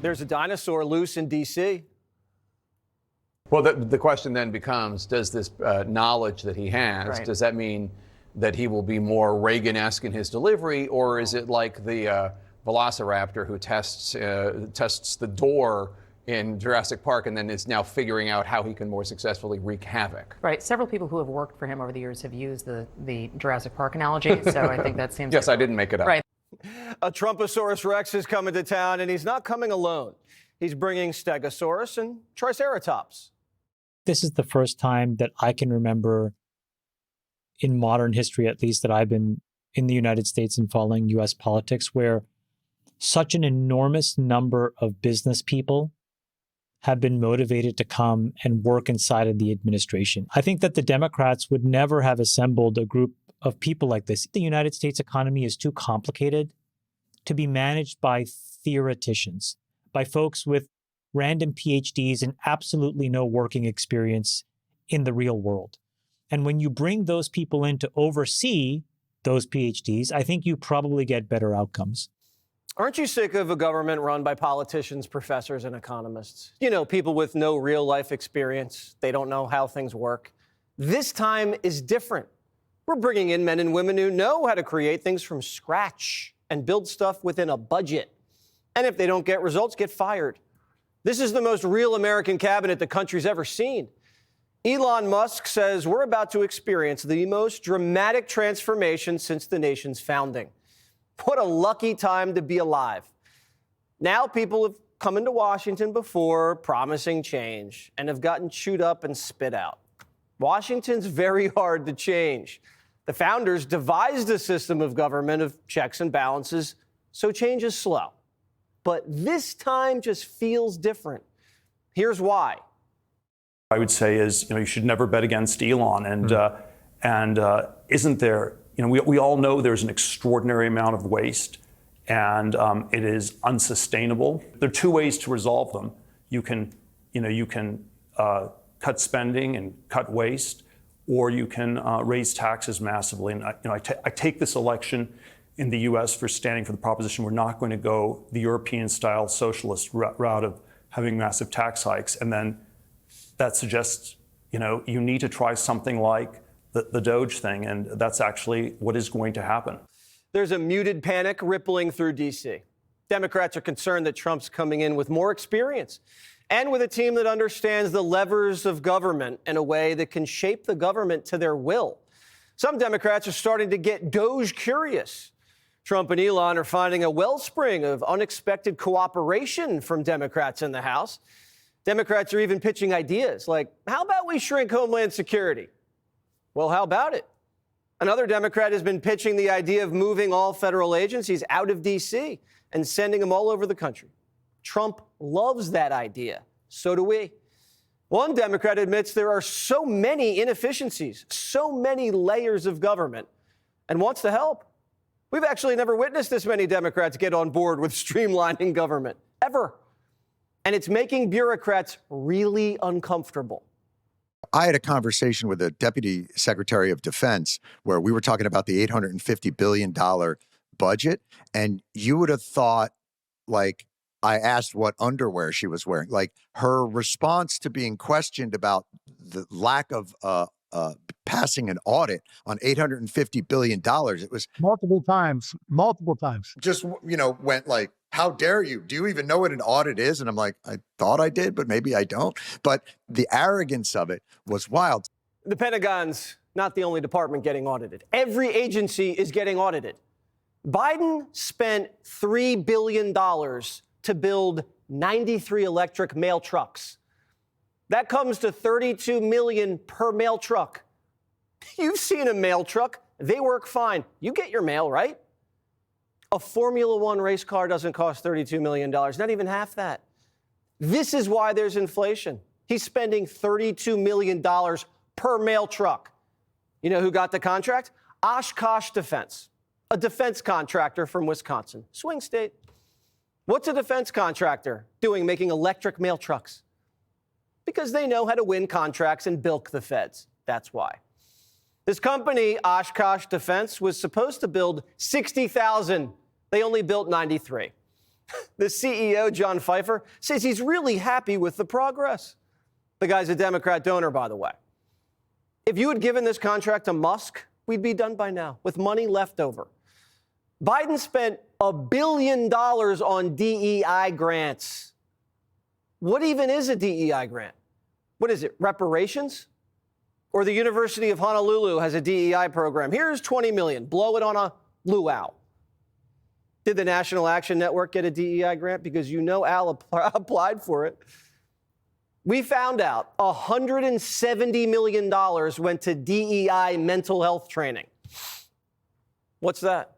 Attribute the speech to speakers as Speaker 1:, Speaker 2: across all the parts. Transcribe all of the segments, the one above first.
Speaker 1: There's a dinosaur loose in D.C.
Speaker 2: Well, the question then becomes, does this knowledge that he has, does that mean that he will be more Reagan-esque in his delivery, or is it like the velociraptor who tests the door in Jurassic Park and then is now figuring out how he can more successfully wreak havoc?
Speaker 3: Right. Several people who have worked for him over the years have used the Jurassic Park analogy, so I think that seems...
Speaker 2: Yes, I didn't make it up.
Speaker 3: Right.
Speaker 1: A Trumposaurus Rex is coming to town, and he's not coming alone. He's bringing Stegosaurus and Triceratops.
Speaker 4: This is the first time that I can remember in modern history, at least, that I've been in the United States and following U.S. politics, where such an enormous number of business people have been motivated to come and work inside of the administration. I think that the Democrats would never have assembled a group of people like this. The United States economy is too complicated to be managed by theoreticians, by folks with random PhDs and absolutely no working experience in the real world. And when you bring those people in to oversee those PhDs, I think you probably get better outcomes.
Speaker 1: Aren't you sick of a government run by politicians, professors, and economists? You know, people with no real-life experience. They don't know how things work. This time is different. We're bringing in men and women who know how to create things from scratch and build stuff within a budget. And if they don't get results, get fired. This is the most real American cabinet the country's ever seen. Elon Musk says we're about to experience the most dramatic transformation since the nation's founding. What a lucky time to be alive. Now people have come into Washington before promising change and have gotten chewed up and spit out. Washington's very hard to change. The founders devised a system of government of checks and balances, so change is slow. But this time just feels different. Here's why.
Speaker 5: I would say is, you should never bet against Elon. And isn't there, we all know there's an extraordinary amount of waste, and it is unsustainable. There are two ways to resolve them. You can cut spending and cut waste, or you can raise taxes massively. And I take this election in the U.S. for standing for the proposition we're not going to go the European-style socialist route of having massive tax hikes. And then that suggests, you need to try something like the Doge thing, and that's actually what is going to happen.
Speaker 1: There's a muted panic rippling through D.C. Democrats are concerned that Trump's coming in with more experience and with a team that understands the levers of government in a way that can shape the government to their will. Some Democrats are starting to get Doge curious. Trump and Elon are finding a wellspring of unexpected cooperation from Democrats in the House. Democrats are even pitching ideas like, how about we shrink Homeland Security? Well, how about it? Another Democrat has been pitching the idea of moving all federal agencies out of D.C. and sending them all over the country. Trump loves that idea. So do we. One Democrat admits there are so many inefficiencies, so many layers of government, and wants to help. We've actually never witnessed this many Democrats get on board with streamlining government, ever. And it's making bureaucrats really uncomfortable.
Speaker 6: I had a conversation with the Deputy Secretary of Defense where we were talking about the $850 billion budget. And you would have thought, like, I asked what underwear she was wearing. Like, her response to being questioned about the lack of passing an audit on $850 billion, it was
Speaker 7: multiple times.
Speaker 6: Just, went like, how dare you? Do you even know what an audit is? And I'm like, I thought I did, but maybe I don't. But the arrogance of it was wild.
Speaker 1: The Pentagon's not the only department getting audited. Every agency is getting audited. Biden spent $3 billion to build 93 electric mail trucks. That comes to $32 million per mail truck. You've seen a mail truck. They work fine. You get your mail, right? A Formula One race car doesn't cost $32 million, not even half that. This is why there's inflation. He's spending $32 million per mail truck. You know who got the contract? Oshkosh Defense, a defense contractor from Wisconsin, swing state. What's a defense contractor doing making electric mail trucks? Because they know how to win contracts and bilk the feds. That's why. This company, Oshkosh Defense, was supposed to build 60,000. They only built 93. The CEO, John Pfeiffer, says he's really happy with the progress. The guy's a Democrat donor, by the way. If you had given this contract to Musk, we'd be done by now with money left over. Biden spent $1 billion on DEI grants. What even is a DEI grant? What is it, reparations? Or the University of Honolulu has a DEI program. Here's $20 million. Blow it on a luau. Did the National Action Network get a DEI grant? Because you know Al applied for it. We found out $170 million went to DEI mental health training. What's that?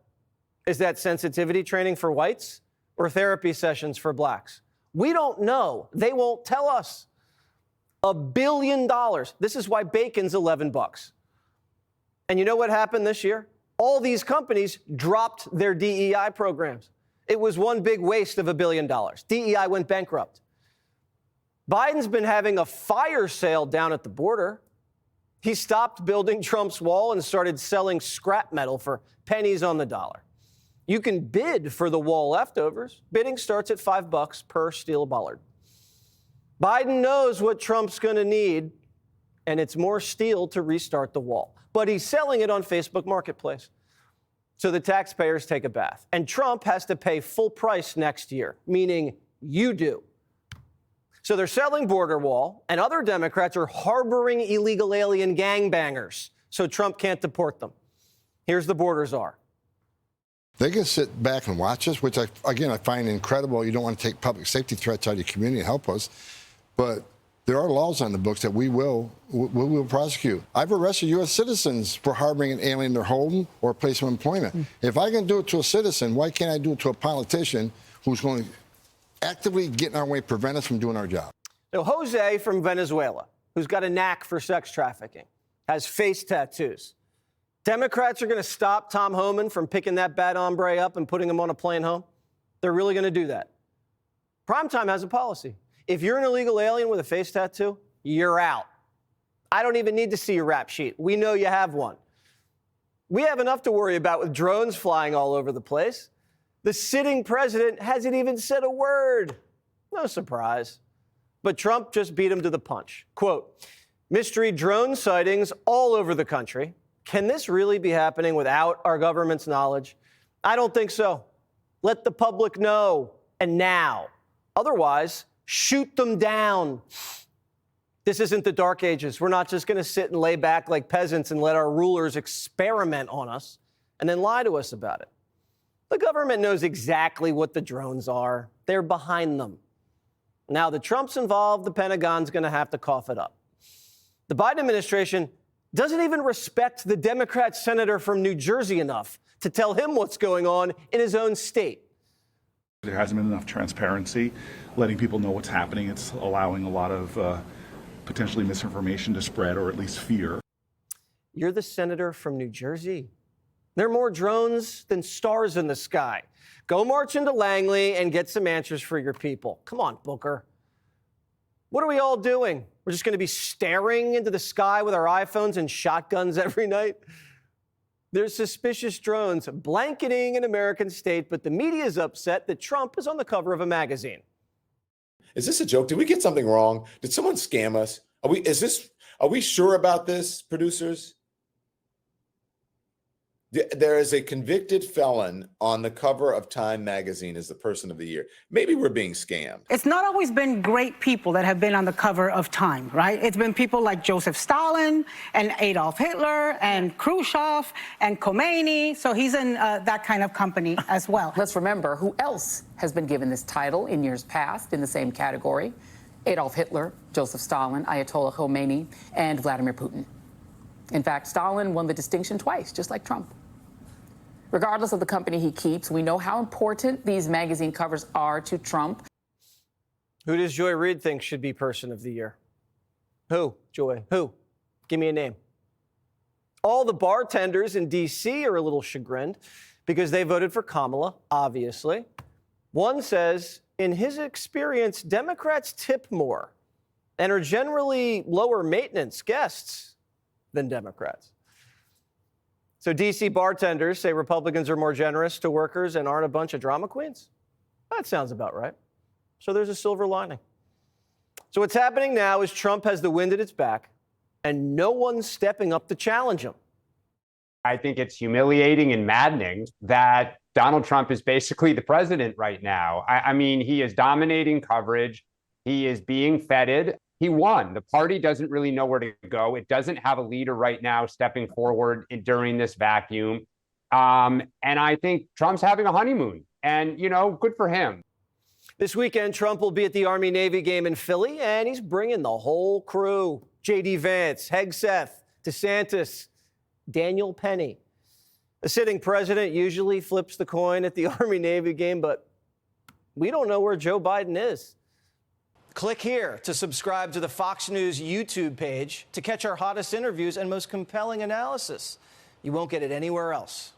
Speaker 1: Is that sensitivity training for whites or therapy sessions for blacks? We don't know. They won't tell us. $1 billion. This is why bacon's $11. And you know what happened this year? All these companies dropped their DEI programs. It was one big waste of $1 billion. DEI went bankrupt. Biden's been having a fire sale down at the border. He stopped building Trump's wall and started selling scrap metal for pennies on the dollar. You can bid for the wall leftovers. Bidding starts at $5 per steel bollard. Biden knows what Trump's going to need, and it's more steel to restart the wall. But he's selling it on Facebook Marketplace. So the taxpayers take a bath. And Trump has to pay full price next year, meaning you do. So they're selling border wall, and other Democrats are harboring illegal alien gangbangers, so Trump can't deport them. Here's the border czar.
Speaker 7: They can sit back and watch us, which I find incredible. You don't want to take public safety threats out of your community and help us. But there are laws on the books that we will prosecute. I've arrested U.S. citizens for harboring an alien in their home or place of employment. If I can do it to a citizen, why can't I do it to a politician who's going to actively get in our way, prevent us from doing our job?
Speaker 1: So Jose from Venezuela, who's got a knack for sex trafficking, has face tattoos. Democrats are going to stop Tom Homan from picking that bad hombre up and putting him on a plane home? They're really going to do that. Primetime has a policy. If you're an illegal alien with a face tattoo, you're out. I don't even need to see your rap sheet. We know you have one. We have enough to worry about with drones flying all over the place. The sitting president hasn't even said a word. No surprise. But Trump just beat him to the punch. Quote, mystery drone sightings all over the country. Can this really be happening without our government's knowledge? I don't think so. Let the public know, and now. Otherwise, shoot them down. This isn't the Dark Ages. We're not just going to sit and lay back like peasants and let our rulers experiment on us and then lie to us about it. The government knows exactly what the drones are. They're behind them. Now that Trump's involved, the Pentagon's going to have to cough it up. The Biden administration doesn't even respect the Democrat senator from New Jersey enough to tell him what's going on in his own state.
Speaker 8: There hasn't been enough transparency, letting people know what's happening. It's allowing a lot of potentially misinformation to spread, or at least fear.
Speaker 1: You're the senator from New Jersey. There are more drones than stars in the sky. Go march into Langley and get some answers for your people. Come on, Booker. What are we all doing? We're just going to be staring into the sky with our iPhones and shotguns every night? There's suspicious drones blanketing an American state, but the media is upset that Trump is on the cover of a magazine.
Speaker 9: Is this a joke? Did we get something wrong? Did someone scam us? Are we sure about this, producers? There is a convicted felon on the cover of Time magazine as the person of the year. Maybe we're being scammed.
Speaker 10: It's not always been great people that have been on the cover of Time, right? It's been people like Joseph Stalin and Adolf Hitler and Khrushchev and Khomeini. So he's in that kind of company as well.
Speaker 3: Let's remember who else has been given this title in years past in the same category. Adolf Hitler, Joseph Stalin, Ayatollah Khomeini, and Vladimir Putin. In fact, Stalin won the distinction twice, just like Trump. Regardless of the company he keeps, we know how important these magazine covers are to Trump.
Speaker 1: Who does Joy Reid think should be Person of the Year? Who, Joy? Who? Give me a name. All the bartenders in D.C. are a little chagrined because they voted for Kamala, obviously. One says, in his experience, Democrats tip more and are generally lower maintenance guests than Democrats. So D.C. bartenders say Republicans are more generous to workers and aren't a bunch of drama queens. That sounds about right. So there's a silver lining. So what's happening now is Trump has the wind at its back, and no one's stepping up to challenge him.
Speaker 11: I think it's humiliating and maddening that Donald Trump is basically the president right now. I mean, he is dominating coverage. He is being feted. He won. The party doesn't really know where to go. It doesn't have a leader right now stepping forward during this vacuum. And I think Trump's having a honeymoon. And, you know, good for him.
Speaker 1: This weekend, Trump will be at the Army-Navy game in Philly, and he's bringing the whole crew. J.D. Vance, Hegseth, DeSantis, Daniel Penny. The sitting president usually flips the coin at the Army-Navy game, but we don't know where Joe Biden is. Click here to subscribe to the Fox News YouTube page to catch our hottest interviews and most compelling analysis. You won't get it anywhere else.